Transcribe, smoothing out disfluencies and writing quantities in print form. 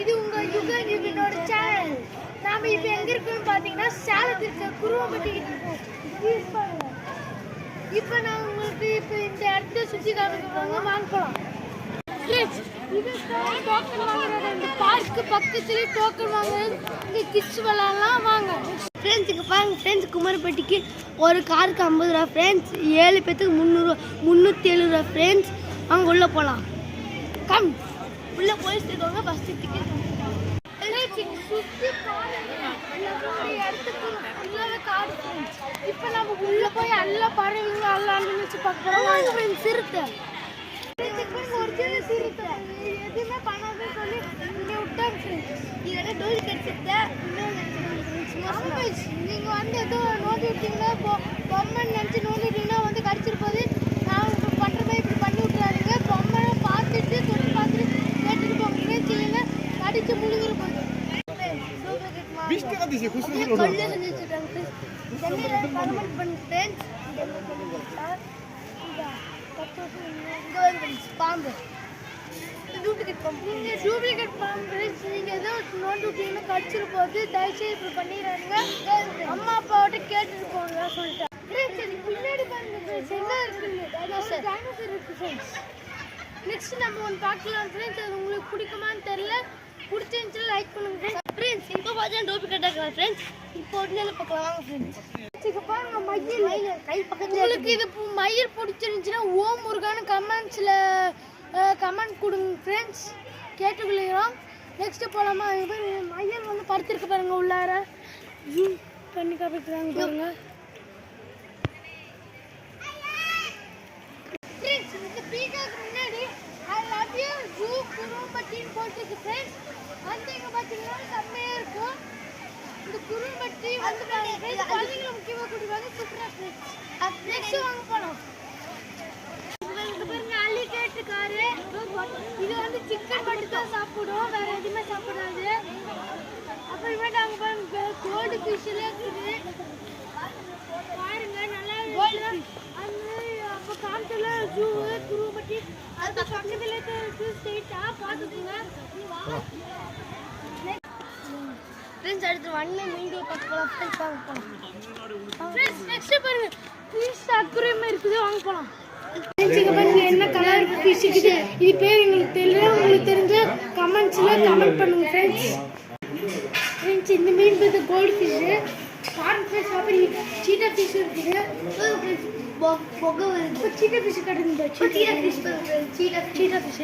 இது உங்க யுகனோட சேனல். நாம இப்ப எங்க இருக்கோம்னு பாத்தீங்கன்னா சேலத்துல இருக்க குருவம்பட்டி இருக்கோம். இப்ப நான் உங்களுக்கு இப்ப இந்த இடத்த சுத்தி காமிக்கிறவங்க வாங்க போலாம். இது டோக்கன் வாங்குறது இந்த பார்க்கு பக்கத்துலயே டோக்கன் வாங்குறது. இங்க கிட்ஸ் விளையாடலாம் வாங்க. ஃப்ரெண்ட்ஸ் இங்க பாருங்க ஃப்ரெண்ட்ஸ், குமரப்பட்டிக்கு ஒரு காருக்கு 50 ரூபா ஃப்ரெண்ட்ஸ், 7 பேத்துக்கு 307 ரூபா ஃப்ரெண்ட்ஸ். வாங்க உள்ள போலாம். கம் உள்ள போய் இருக்கவங்க ஃபர்ஸ்ட் டிக்கெட் சுத்தி பாருங்க. இப்ப நம்ம உள்ள போய் எல்லா பறவைங்க எல்லாம் நினைச்சு பார்க்கலாம். சிறுத்தை ஒரிஜினல் சிறுத்தை எதுவுமே பண்ணாதுன்னு சொல்லி இங்க விட்டாங்க. நீங்க டோல் கடிச்சிட்ட நீங்க வந்து ஏதோ நோண்டி விட்டீங்கன்னா பொம்மை நினைச்சு நோண்டி விட்டீங்கன்னா வந்து கடிச்சிருப்போது. நான் இப்ப பண்றதை இப்படி பண்ணி விட்டுறாருங்க. பொம்மை பார்த்துட்டு சொல்லி பார்த்துட்டு கேட்டுட்டு போங்க. இல்லைன்னா கடிச்சு முழுகிற போகுது. பாம்பு டூப்ளிகேட் பாம்பு. நீங்க ஏதோ நோட்டு விட்டீங்கன்னா கடிச்சிரு போது. தயவுசெய்து இப்படி பண்ணிடுறாங்க. அம்மா அப்பாவோட கேட்டுட்டு போங்க சொல்லிட்டேன். பின்னாடி பாருங்க என்ன இருக்கு. நெக்ஸ்ட் நம்ம ஒன்று பார்க்கலாம் ஃப்ரெண்ட்ஸ். அது உங்களுக்கு பிடிக்குமான்னு தெரியல. பிடிச்சிருந்துச்சு லைக் பண்ணுங்க ஃப்ரெண்ட்ஸ். இப்போ பார்த்தா டூப்ளிகேட் ஆகலாம் ஃப்ரெண்ட்ஸ். இப்போ உடனே பார்க்கலாம் வாங்க ஃப்ரெண்ட்ஸ். பாருங்க மயில் கை பக்கத்துல. உங்களுக்கு இது மயில் பிடிச்சிருந்துச்சுன்னா ஓம் முருகான்னு கமெண்ட் கொடுங்க ஃப்ரெண்ட்ஸ். கேட்டுக்கொள்கிறோம். நெக்ஸ்ட் போலாமா? மயில் வந்து படுத்திருக்கு பாருங்க உள்ளார. ஜூம் பண்ணி காமிக்கிறாங்க பாருங்க ஃப்ரெண்ட்ஸ். இந்த பீகாக்கு முன்னாடி ஐ லவ் யூ ஜூ குரும்பட்டின்னு போட்டுருக்கு ஃப்ரெண்ட்ஸ். வந்து இங்க பாத்தீங்கன்னா செம்மையா இருக்கும். இந்த குரும்பட்டி வந்து குழந்தைங்களை முக்கியமாக கூட்டிவாங்க. சூப்பரா ஃப்ரெண்ட்ஸ். நெக்ஸ்ட் வாங்க போலாம். பாருங்க அலிகேட்டர் காரு. இது வந்து சிக்கன் மட்டும் தான் சாப்பிடும், வேற எதுவுமே சாப்பிடாது. அப்புறமேட்டு அங்க பாருங்க கோல்டு ஃபிஷ்ல இருக்குது பாருங்க. நல்லா அப்போ காமிச்சல ஜூ குரும்பட்டி அது பக்கத்துல இருக்கு. ஸ்ட்ரெயிட்டா பாத்துக்கோங்க ஃப்ரெண்ட்ஸ். அடுத்து வண்ண மீடியா பார்க்கலாம் ஃப்ரெண்ட்ஸ். வாங்க போலாம் ஃப்ரெண்ட்ஸ். நெக்ஸ்ட் பாருங்க ஃபிஷ் அக்வேரியம் இருக்குது. வாங்க போலாம் ஃப்ரெண்ட்ஸ். இங்க பாருங்க என்ன கலர் ஃபிஷ் இருக்குது. இது பேர் உங்களுக்கு தெரியல. உங்களுக்கு தெரிஞ்ச கமெண்ட்ஸ்ல கமெண்ட் பண்ணுங்க ஃப்ரெண்ட்ஸ். ஃப்ரெண்ட்ஸ் இந்த மீன் பேர் கோல்ட் ஃபிஷ் பாருங்க ஃப்ரெண்ட்ஸ். அப்புறம் சீட்டா ஃபிஷ் இருக்குது. ஃப்ரெண்ட்ஸ் பொக வருது. சீட்டா ஃபிஷ் கட்டுங்க. சீட்டா ஃபிஷ் சீட்டா ஃபிஷ்